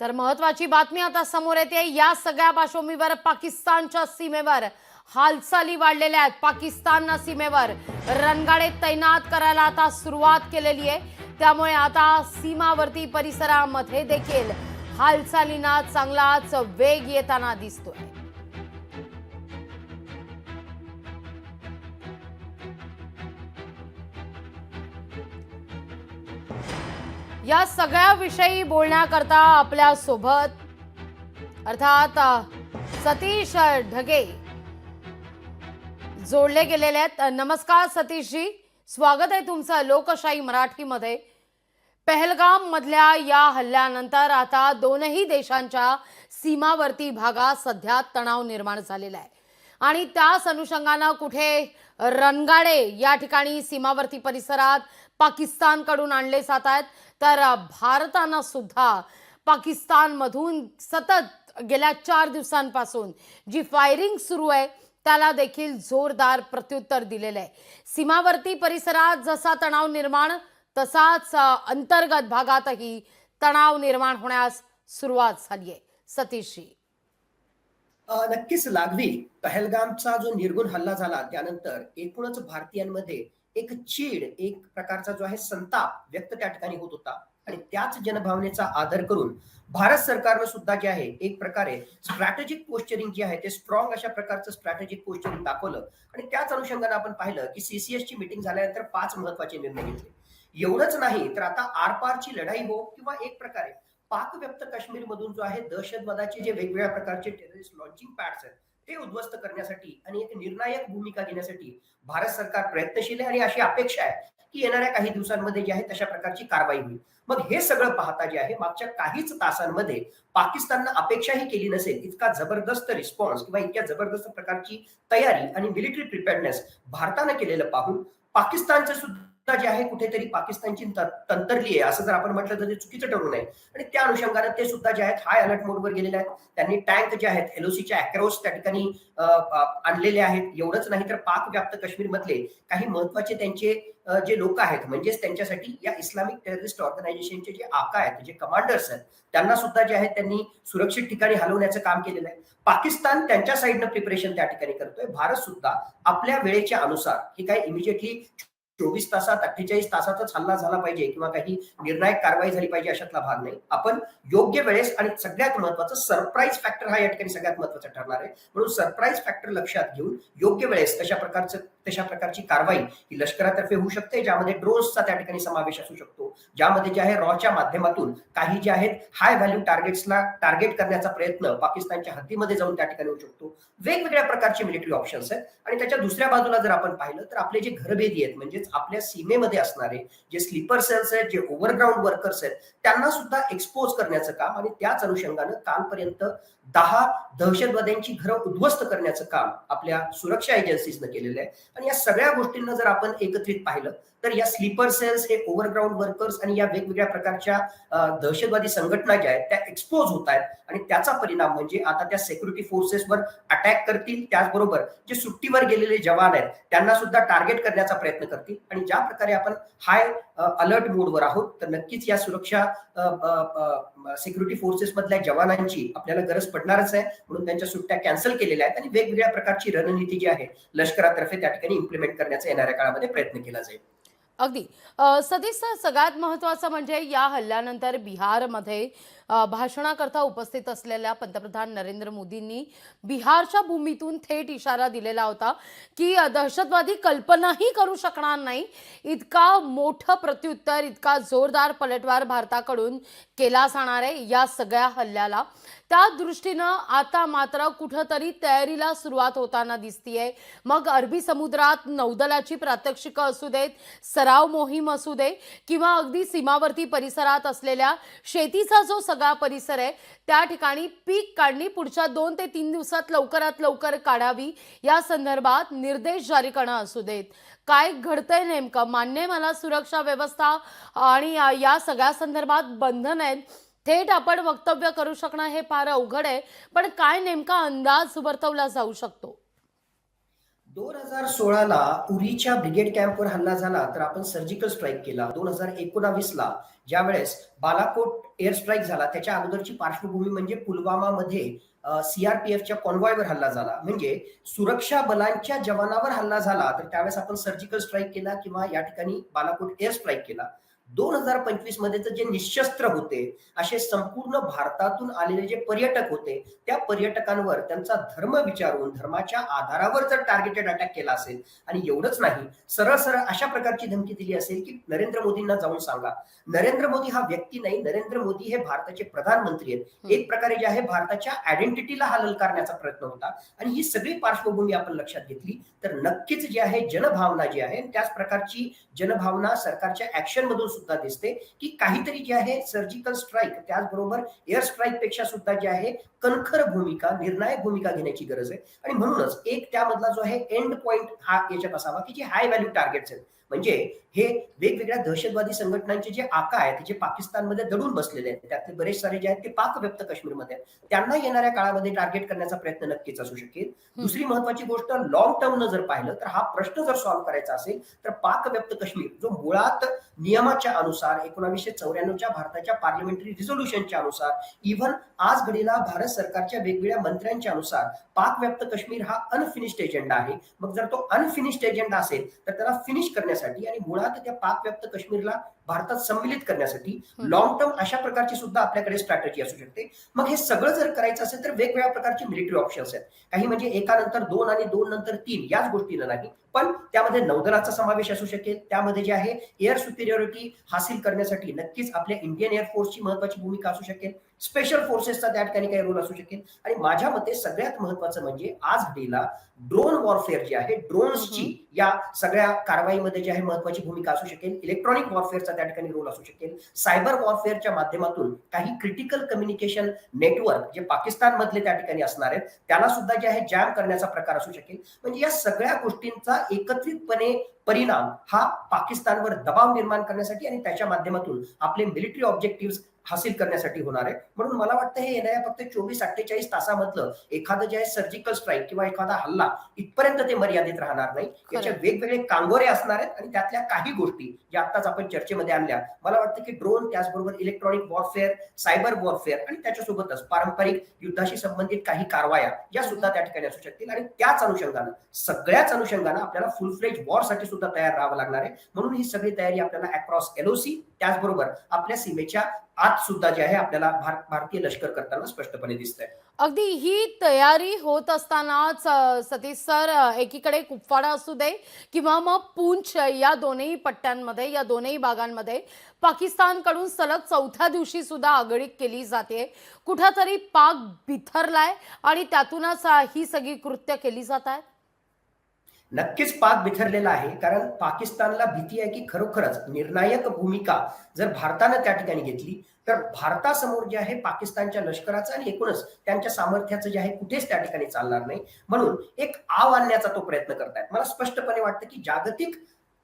तर महत्वाची बातमी आता समोर येते। या सगळ्या पार्श्वभूमीवर पाकिस्तानच्या सीमेवर हालचाली वाढलेल्या आहेत। पाकिस्तानने सीमेवर रणगाडे तैनात करायला आता सुरुवात केलेली आहे। त्यामुळे आता सीमावर्ती परिसरामध्ये देखील हालचालींना चांगलाच वेग येताना दिसतोय। या सगळ्या विषयी बोलण्याकरता आपल्या सोबत अर्थात सतीश ढगे जोडले गेलेले आहेत। नमस्कार सतीशजी, स्वागत आहे तुमचं लोकशाही मराठीमध्ये। पहलगाम मधल्या या हल्ल्यानंतर आता दोनही देशांच्या सीमावर्ती भागात सध्या तणाव निर्माण झालेला आहे आणि त्याच अनुषंगाने कुठे रणगाडे या ठिकाणी सीमावर्ती परिसरात पाकिस्तानकडून आणले जात आहेत, तर भारताने सुद्धा पाकिस्तानमधून सतत गेल्या 4 दिवसांपासून जी फायरिंग सुरू आहे त्याला देखील जोरदार प्रत्युत्तर दिलेले आहे। सीमावर्ती परिसरात जसा तणाव निर्माण तसाच अंतर्गत भागातही तणाव निर्माण होण्यास सुरुवात झाली आहे। सतीशजी, नक्कीच लागवी पहलगामचा जो निर्गुण हल्ला झाला त्यानंतर एकूणच भारतीयांमध्ये एक चीड, एक प्रकारचा जो आहे संताप व्यक्त त्या ठिकाणी होत होता आणि त्याच जनभावनेचा आदर करून भारत सरकारनं सुद्धा जे आहे एक प्रकारे स्ट्रॅटेजिक पोस्चरिंग जे आहे ते स्ट्रॉंग अशा प्रकारचं स्ट्रॅटेजिक पोस्चरिंग दाखवलं आणि त्याच अनुषंगाने आपण पाहिलं की सीसीएस ची मीटिंग झाल्यानंतर 5 महत्वाचे निर्णय घेतले। एवढंच नाही तर आता आरपारची लढाई हो किंवा एक प्रकारे पाक व्यक्त काश्मीर मधून जो आहे दहशतवादाचे जे वेगवेगळ्या प्रकारचे टेररिस्ट लॉन्चिंग पॅड्स आहेत ते उद्ध्वस्त करण्यासाठी आणि एक निर्णायक भूमिका घेण्यासाठी भारत सरकार प्रयत्नशील आहे आणि अशी अपेक्षा आहे की येणाऱ्या काही दिवसांमध्ये जे आहे तशा प्रकारची कारवाई होईल। मग हे सगळं पाहता जे आहे मागच्या काहीच तासांमध्ये पाकिस्ताननं अपेक्षाही केली नसेल इतका जबरदस्त रिस्पॉन्स किंवा इतक्या जबरदस्त प्रकारची तयारी आणि मिलिटरी प्रिपेअरनेस भारतानं केलेलं पाहून पाकिस्तानचं सुद्धा जे आहे कुठेतरी पाकिस्तानची तंत्रली आहे असं जर आपण म्हटलं तर ते चुकीचं ठरू नये आणि त्या अनुषंगाने ते सुद्धा जे आहेत हाय अलर्ट मोडवर गेलेले आहेत। त्यांनी टँक जे आहेत एलओसीच्या अॅक्रोस त्या ठिकाणी आणलेले आहेत। एवढंच नाही तर पाक व्याप्त काश्मीर मधले काही महत्वाचे त्यांचे जे लोक आहेत म्हणजेच त्यांच्यासाठी या इस्लामिक टेररिस्ट ऑर्गनायझेशनचे जे आका आहेत, जे कमांडर्स आहेत, त्यांना सुद्धा जे आहेत त्यांनी सुरक्षित ठिकाणी हलवण्याचं काम केलेलं आहे। पाकिस्तान त्यांच्या साईडनं प्रिपरेशन त्या ठिकाणी करतोय। भारत सुद्धा आपल्या वेळेच्या अनुसार हे काही इमिजिएटली 24 तासात 48 तासातच हल्ला झाला पाहिजे किंवा काही निर्णायक कारवाई झाली पाहिजे अशातला भाग नाही। आपण योग्य वेळेस आणि सगळ्यात महत्वाचं सरप्राईज फॅक्टर हा या ठिकाणी सगळ्यात महत्वाचा ठरणार आहे। म्हणून सरप्राईज फॅक्टर लक्षात घेऊन योग्य वेळेस तशा प्रकारची कारवाई ही लष्करातर्फे होऊ शकते, ज्यामध्ये ड्रोन्सचा त्या ठिकाणी समावेश असू शकतो, ज्यामध्ये जे आहे रॉच्या माध्यमातून काही जे आहेत हाय व्हॅल्यू टार्गेट्सला टार्गेट करण्याचा प्रयत्न पाकिस्तानच्या हद्दीमध्ये जाऊन त्या ठिकाणी होऊ शकतो। वेगवेगळ्या प्रकारचे मिलिटरी ऑप्शन्स आहेत आणि त्याच्या दुसऱ्या बाजूला जर आपण पाहिलं तर आपले जे घरभेदी आहेत म्हणजेच आपल्या सीमेमध्ये असणारे जे स्लीपर सेल्स आहेत, जे ओव्हरग्राऊंड वर्कर्स आहेत, त्यांना सुद्धा एक्सपोज करण्याचं काम आणि त्याच अनुषंगानं कालपर्यंत 10 दहशतवाद्यांची घरं उद्ध्वस्त करण्याचं काम आपल्या सुरक्षा एजन्सीजनं केलेलं आहे। आणि या सगळ्या गोष्टींना जर आपण एकत्रित पाहिलं तर या स्लीपर सेल्स, हे ओव्हरग्राऊंड वर्कर्स आणि या वेगवेगळ्या प्रकारच्या दहशतवादी संघटना ज्या आहेत त्या एक्सपोज होत आहेत आणि त्याचा परिणाम म्हणजे आता त्या सिक्युरिटी फोर्सेसवर अटॅक करतील, त्याचबरोबर जे सुट्टीवर गेलेले जवान आहेत त्यांना सुद्धा टार्गेट करण्याचा प्रयत्न करतील। आणि ज्या प्रकारे आपण हाय अलर्ट मोडवर आहोत तर नक्कीच या सुरक्षा सिक्युरिटी फोर्सेस मधल्या जवानांची आपल्याला गरज पडणारच आहे। म्हणून त्यांच्या सुट्ट्या कॅन्सल केलेल्या आहेत आणि वेगवेगळ्या प्रकारची रणनीती जी आहे लष्करातर्फे त्या ठिकाणी इम्प्लिमेंट करण्याचा येणाऱ्या काळामध्ये प्रयत्न केला जाईल। अगदी सतीश सर, सगळ्यात महत्त्वाचं म्हणजे या हल्ल्यानंतर बिहारमध्ये भाषणाकरता उपस्थित असलेल्या पंतप्रधान नरेंद्र मोदींनी बिहारच्या भूमीतून थेट इशारा दिलेला होता की दहशतवादी कल्पनाही करू शकणार नाही इतका मोठं प्रत्युत्तर, इतका जोरदार पलटवार भारताकडून केला जाणार आहे या सगळ्या हल्ल्याला। त्या दृष्टीनं आता मात्र कुठंतरी तयारीला सुरुवात होताना दिसतीये। मग अरबी समुद्रात नौदलाची प्रात्यक्षिकं असू देत, सराव मोहीम असू दे किंवा अगदी सीमावर्ती परिसरात असलेल्या शेतीचा जो सगळा परिसर आहे त्या ठिकाणी पीक काढणी पुढच्या 2 ते 3 दिवसात लवकरात लवकर काढावी या संदर्भात निर्देश जारी करणं असू देत। काय घडतंय नेमकं? मान्य मला सुरक्षा व्यवस्था आणि या सगळ्या संदर्भात बंधन आहेत, थेट आपण वक्तव्य करू शकणं हे फार अवघड आहे, पण काय नेमका अंदाज वर्तवला जाऊ शकतो? 2016ला उरीच्या ब्रिगेड कॅम्पवर हल्ला झाला तर आपण सर्जिकल स्ट्राईक केला. 2019ला ज्यावेळेस बालाकोट एअर स्ट्राईक झाला त्याच्या अगोदरची पार्श्वभूमी म्हणजे पुलवामामध्ये सीआरपीएफच्या कॉन्वॉयवर हल्ला झाला. म्हणजे सुरक्षा बलांच्या जवानावर हल्ला झाला तर त्यावेळेस आपण सर्जिकल स्ट्राईक केला किंवा या ठिकाणी बालाकोट एअर स्ट्राईक केला. 2025 मध्ये तर जे निशस्त्र होते असे संपूर्ण भारतातून आलेले जे पर्यटक होते त्या पर्यटकांवर त्यांचा धर्म विचारून धर्माच्या आधारावर जर टार्गेटेड अटॅक केला असेल आणि एवढंच नाही सरळ सरळ अशा प्रकारची धमकी दिली असेल की नरेंद्र मोदींना जाऊन सांगा. नरेंद्र मोदी हा व्यक्ती नाही, नरेंद्र मोदी हे भारताचे प्रधानमंत्री आहेत. एक प्रकारे जे आहे भारताच्या आयडेंटिटीला हलल करण्याचा प्रयत्न होता आणि ही सगळी पार्श्वभूमी आपण लक्षात घेतली तर नक्कीच जे आहे जनभावना जी आहे त्याच प्रकारची जनभावना सरकारच्या ऍक्शन मधून सुद्धा दिसते की काहीतरी जे आहे सर्जिकल स्ट्राईक त्याचबरोबर एअर स्ट्राईक पेक्षा सुद्धा जे आहे कणखर भूमिका, निर्णायक भूमिका घेण्याची गरज आहे. आणि म्हणूनच एक त्यामधला जो आहे एंड पॉइंट हा याच्यात असावा की जे हाय व्हॅल्यू टार्गेट्स आहेत. म्हणजे हे वेगवेगळ्या दहशतवादी संघटनांचे जे आका आहेत जे पाकिस्तानमध्ये दडून बसलेले आहेत त्यातले बरेच सारे जे आहेत ते पाक व्यक्त काश्मीरमध्ये आहेत त्यांना येणाऱ्या काळामध्ये टार्गेट करण्याचा प्रयत्न नक्कीच असू शकेल. दुसरी महत्वाची गोष्ट लॉंग टर्म जर पाहिलं तर हा प्रश्न जर सॉल्व्ह करायचा असेल तर पाक व्यक्त काश्मीर जो मुळात नियमाच्या अनुसार 1994च्या भारताच्या पार्लमेंटरी रिझोल्युशनच्या अनुसार इव्हन आज घडीला भारत सरकारच्या वेगवेगळ्या मंत्र्यांच्या अनुसार पाक व्याप्त काश्मीर हा अनफिनिश्ड एजेंडा आहे. मग जर तो अनफिनिश्ड एजेंडा असेल तर त्याला फिनिश करण्यासाठी आणि मुळात त्या पाक व्याप्त काश्मीरला भारतात सम्मिलित करण्यासाठी लॉंग टर्म अशा प्रकारची सुद्धा आपल्याकडे स्ट्रॅटेजी असू शकते. मग हे सगळं जर करायचं असेल तर वेगवेगळ्या प्रकारचे मिलिटरी ऑप्शन्स आहेत. काही म्हणजे एका नंतर दोन आणि दोन नंतर तीन याच गोष्टीला नाही पण त्यामध्ये नौदलाचा समावेश असू शकेल. त्यामध्ये जे आहे एअर सुपिरियरिटी हासिल करण्यासाठी नक्कीच आपल्या इंडियन एअरफोर्सची महत्वाची भूमिका असू शकेल. स्पेशल फोर्सेसचा त्या ठिकाणी काही रोल असू शकेल. आणि माझ्या मते सगळ्यात महत्वाचं म्हणजे आज घडीला ड्रोन वॉरफेअर जी आहे ड्रोन्सची या सगळ्या कारवाईमध्ये जी आहे महत्वाची भूमिका असू शकेल. इलेक्ट्रॉनिक वॉरफेअरचा त्या ठिकाणी रोल असू शकेल. सायबर वॉरफेअरच्या माध्यमातून काही क्रिटिकल कम्युनिकेशन नेटवर्क जे पाकिस्तान मधले त्या ठिकाणी असणार आहेत त्याला सुद्धा जे आहे जॅम करण्याचा प्रकार असू शकेल. म्हणजे या सगळ्या गोष्टींचा एकत्रितपणे परिणाम हा पाकिस्तानवर दबाव निर्माण करण्यासाठी आणि त्याच्या माध्यमातून आपले मिलिटरी ऑब्जेक्टिव्ह हासिल करण्यासाठी होणार आहे. म्हणून मला वाटतं हे येणाऱ्या फक्त 24-48 तासामधलं एखादं जे आहे सर्जिकल स्ट्राईक किंवा एखादा हल्ला इथपर्यंत ते मर्यादित राहणार नाही. याचे वेगवेगळे कांगोरे असणार आहेत आणि त्यातल्या काही गोष्टी ज्या आत्ताच आपण चर्चेमध्ये आणल्या मला वाटतं की ड्रोन त्याचबरोबर इलेक्ट्रॉनिक वॉरफेअर, सायबर वॉरफेअर आणि त्याच्यासोबतच पारंपरिक युद्धाशी संबंधित काही कारवाया या सुद्धा त्या ठिकाणी असू शकतील. आणि त्याच अनुषंगानं सगळ्याच अनुषंगानं आपल्याला फुल फ्लेज वॉरसाठी सुद्धा तयार राहावं लागणार आहे. म्हणून ही सगळी तयारी आपल्याला अक्रॉस एलओसी त्याचबरोबर आपल्या सीमेच्या आत सुद्धा जे आहे आपल्याला भारतीय लष्कर करताना स्पष्टपणे दिसतंय. अगदी ही तयारी होत असतानाच सतीश सर एकीकडे कुपवाडा असू दे किंवा मग पूंछ या दोनही पट्ट्यांमध्ये या दोनही भागांमध्ये पाकिस्तानकडून सलग चौथ्या दिवशी सुद्धा आगळीक केली जाते. कुठेतरी पाक बिथरलाय आणि त्यातूनच ही सगळी कृत्य केली जात आहेत. नक्कीच पाक बिथरलेला आहे कारण पाकिस्तानला भीती आहे की खरोखरच निर्णायक भूमिका जर भारतानं त्या ठिकाणी घेतली तर भारतासमोर जे आहे पाकिस्तानच्या लष्कराचं आणि एकूणच त्यांच्या सामर्थ्याचं जे आहे कुठेच त्या ठिकाणी चालणार नाही. म्हणून एक आव आणण्याचा तो प्रयत्न करतायत. मला स्पष्टपणे वाटतं की जागतिक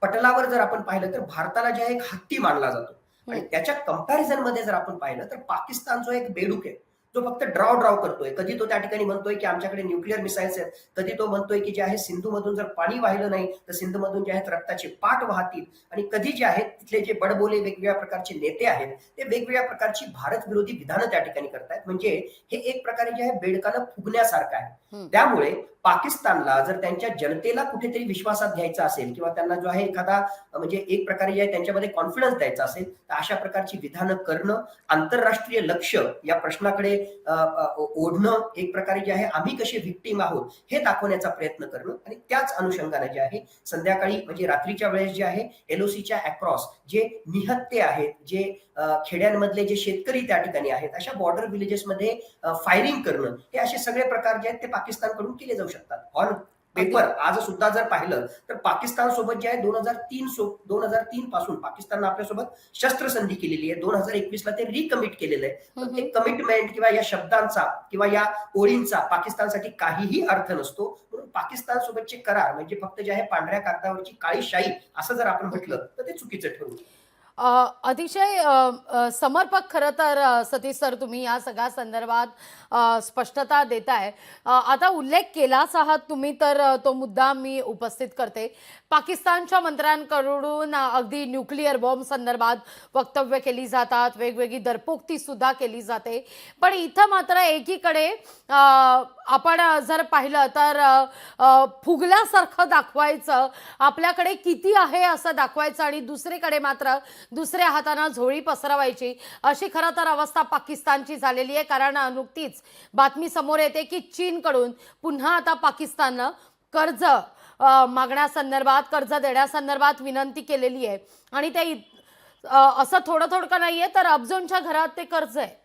पटलावर जर आपण पाहिलं तर भारताला जे आहे एक हत्ती मानला जातो आणि त्याच्या कंपॅरिझन मध्ये जर आपण पाहिलं तर पाकिस्तान जो एक बेडूक आहे जो फक्त ड्राव करतोय. कधी तो त्या ठिकाणी म्हणतोय की आमच्याकडे न्यूक्लिअर मिसाईल्स आहेत, कधी तो म्हणतोय की जे आहे सिंधू मधून जर पाणी वाहिलं नाही तर सिंधू मधून जे आहेत रक्ताचे पाट वाहतील. आणि कधी जे आहेत तिथले जे बडबोले वेगवेगळ्या प्रकारचे नेते आहेत ते वेगवेगळ्या प्रकारची भारत विरोधी विधानं त्या ठिकाणी करतायत. म्हणजे हे एक प्रकारे जे आहे बेडकानं फुगण्यासारखं आहे. त्यामुळे पाकिस्तानला जर त्यांच्या जनतेला कुठेतरी विश्वासात घ्यायचा असेल किंवा त्यांना जो आहे एखादा म्हणजे एक प्रकारे जे आहे त्यांच्यामध्ये कॉन्फिडन्स द्यायचा असेल तर अशा प्रकारची विधानं करणं, आंतरराष्ट्रीय लक्ष या प्रश्नाकडे ओढणं, एक प्रकारे जे आहे आम्ही कसे व्हिक्टीम आहोत हे दाखवण्याचा प्रयत्न करणं आणि त्याच अनुषंगाने जे आहे संध्याकाळी म्हणजे रात्रीच्या वेळेस जे आहे एलओसीच्या अक्रॉस जे निहत्ते आहेत, जे खेड्यांमधले जे शेतकरी त्या ठिकाणी आहेत अशा बॉर्डर विलेजेसमध्ये फायरिंग करणं हे असे सगळे प्रकार जे आहेत ते पाकिस्तानकडून केले जाऊ शकतात. ऑन पेपर आज सुद्धा जर पाहिलं तर पाकिस्तान सोबत जे आहे 2003 पासून पाकिस्ताननं आपल्यासोबत शस्त्रसंधी केलेली आहे. 2021ला ते रिकमिट केलेलं आहे. पण ते कमिटमेंट किंवा या शब्दांचा किंवा या ओळींचा पाकिस्तानसाठी काहीही अर्थ नसतो. म्हणून पाकिस्तान सोबतचे करार म्हणजे फक्त जे आहे पांढऱ्या कागदावरची काळी शाई असं जर आपण म्हटलं तर ते चुकीचं ठरू. अतिशय समर्पक खरं तर सतीश सर तुम्ही या सगळ्या संदर्भात स्पष्टता देताय. आता उल्लेख केलाच आहात तुम्ही तर तो मुद्दा मी उपस्थित करते. पाकिस्तानच्या मंत्र्यांकडून अगदी न्यूक्लिअर बॉम्ब संदर्भात वक्तव्य केली जातात, वेगवेगळी दरपोक्ती सुद्धा केली जाते. पण इथं मात्र एकीकडे आपण जर पाहिलं तर फुगल्यासारखं दाखवायचं, आपल्याकडे किती आहे असं दाखवायचं आणि दुसरीकडे मात्र दुसऱ्या हाताने झोळी पसरवायची, अशी खरं तर अवस्था पाकिस्तानची झालेली आहे. कारण नुकतीच बातमी समोर येते की चीनकडून पुन्हा आता पाकिस्ताननं कर्ज मागण्यासंदर्भात, कर्ज देण्यासंदर्भात विनंती केलेली आहे आणि ते असं थोडं थोडकं नाहीये तर अब्जोंच्या घरात ते कर्ज आहे.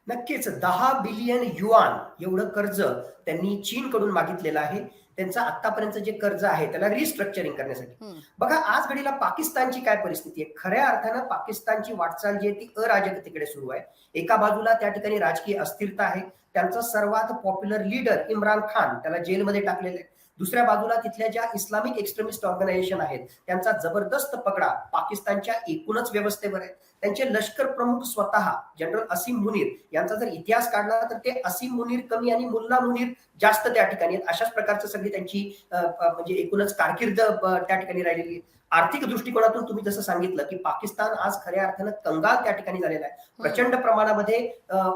नक्कीच 10 बिलियन युआन एवढं कर्ज त्यांनी चीनकडून मागितलेलं आहे. त्यांचं आतापर्यंत जे कर्ज आहे त्याला रिस्ट्रक्चरिंग करण्यासाठी. बघा आज घडीला पाकिस्तानची काय परिस्थिती आहे. खऱ्या अर्थानं पाकिस्तानची वाटचाल जी आहे ती अराजकतेकडे सुरू आहे. एका बाजूला त्या ठिकाणी राजकीय अस्थिरता आहे. त्यांचा सर्वात पॉप्युलर लीडर इम्रान खान त्याला जेलमध्ये टाकलेले आहे. दुसऱ्या बाजूला तिथल्या ज्या इस्लामिक एक्स्ट्रीमिस्ट ऑर्गनायझेशन आहेत त्यांचा जबरदस्त पगडा पाकिस्तानच्या एकूणच व्यवस्थेवर आहे. त्यांचे लष्कर प्रमुख स्वतः जनरल असीम मुनीर यांचा जर इतिहास काढला तर ते असीम मुनीर कमी आणि मुल्ला मुनीर जास्त त्या ठिकाणी आहेत. अशाच प्रकारचं सगळी त्यांची म्हणजे एकूणच कारकीर्द त्या ठिकाणी राहिलेली आहे. आर्थिक दृष्टिकोनातून तुम्ही जसं सांगितलं की पाकिस्तान आज खऱ्या अर्थानं कंगाल त्या ठिकाणी झालेला आहे. प्रचंड प्रमाणामध्ये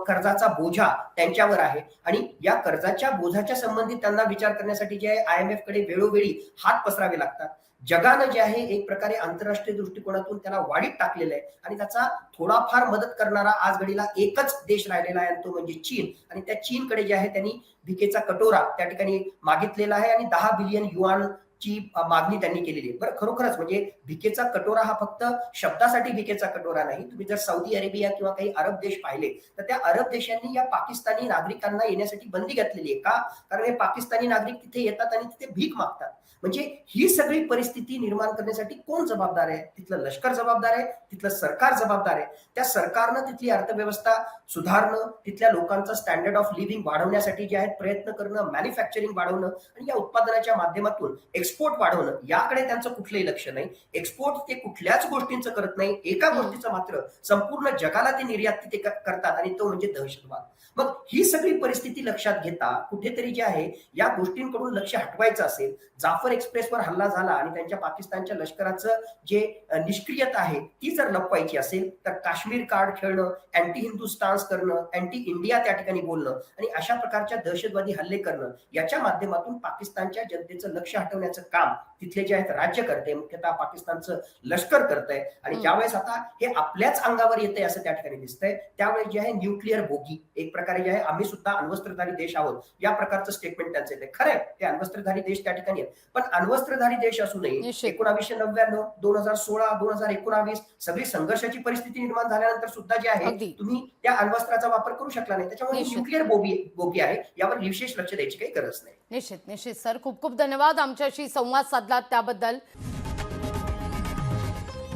कर्जाचा बोझा त्यांच्यावर आहे आणि या कर्जाच्या बोझाच्या संबंधित त्यांना विचार करण्यासाठी जे आहे IMF कडे वेळोवेळी हात पसरावे लागतात. जगानं जे आहे एक प्रकारे आंतरराष्ट्रीय दृष्टिकोनातून त्याला वाढीत टाकलेलं आहे आणि त्याचा थोडाफार मदत करणारा आज घडीला एकच देश राहिलेला आहे तो म्हणजे चीन. आणि त्या चीनकडे जे आहे त्यांनी भिकेचा कटोरा त्या ठिकाणी मागितलेला आहे आणि 10 बिलियन युआन ची मागणी त्यांनी केलेली आहे. बरं खरोखरच म्हणजे भिकेचा कटोरा हा फक्त शब्दासाठी भिकेचा कटोरा नाही. तुम्ही जर सौदी अरेबिया किंवा काही अरब देश पाहिले तर त्या अरब देशांनी या पाकिस्तानी नागरिकांना येण्यासाठी बंदी घातलेली आहे. का? कारण हे पाकिस्तानी नागरिक तिथे येतात आणि तिथे भीक मागतात. म्हणजे ही सगळी परिस्थिती निर्माण करण्यासाठी कोण जबाबदार आहे? तिथलं लष्कर जबाबदार आहे, तिथलं सरकार जबाबदार आहे. त्या सरकारनं तिथली अर्थव्यवस्था सुधारणं, तिथल्या लोकांचा स्टँडर्ड ऑफ लिव्हिंग वाढवण्यासाठी जे आहेत प्रयत्न करणं, मॅन्युफॅक्चरिंग वाढवणं आणि या उत्पादनाच्या माध्यमातून एक्सपोर्ट वाढवणं याकडे त्यांचं कुठलंही लक्ष नाही. एक्सपोर्ट ते कुठल्याच गोष्टींचं करत नाही. एका गोष्टीचं मात्र संपूर्ण जगाला ते निर्यात तिथे करतात आणि तो म्हणजे दहशतवाद. मग ही सगळी परिस्थिती लक्षात घेता कुठेतरी जे आहे या गोष्टींकडून लक्ष हटवायचं असेल, जाफर एक्सप्रेसवर हल्ला झाला आणि त्यांच्या पाकिस्तानच्या लष्कराचं जे निष्क्रियता आहे ती जर लपवायची असेल तर काश्मीर कार्ड खेळणं, अँटी हिंदू स्टान्स करणं, अँटी इंडिया त्या ठिकाणी बोलणं आणि अशा प्रकारच्या दहशतवादी हल्ले करणं याच्या माध्यमातून पाकिस्तानच्या जनतेचं लक्ष हटवण्याचं काम तिथले जे आहेत राज्यकर्ते मुख्यतः पाकिस्तानचं लष्कर करतंय. आणि ज्यावेळेस आता हे आपल्याच अंगावर येतंय असं त्या ठिकाणी दिसतंय त्यावेळेस जे आहे न्यूक्लिअर बोगी एक प्रकारे जे आहे आम्ही सुद्धा अण्वस्त्रधारी देश आहोत या प्रकारचं स्टेटमेंट त्यांचं येते. खरंय ते अण्वस्त्रधारी देश त्या ठिकाणी आहेत पण अण्वस्त्रधारी देश असूनही 1999, 2016, 2019 सगळी संघर्षाची परिस्थिती निर्माण झाल्यानंतर सुद्धा जे आहे तुम्ही त्या अण्वस्त्राचा वापर करू शकला नाही. त्याच्यामुळे न्यूक्लिअर बोगी आहे यावर विशेष लक्ष द्यायची काही गरज नाही. निश्चित निश्चित सर, खूप खूप धन्यवाद आमच्याशी संवाद साधला त्याबद्दल.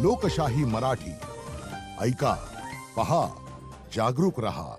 लोकशाही मराठी ऐका, पहा, जागरूक रहा.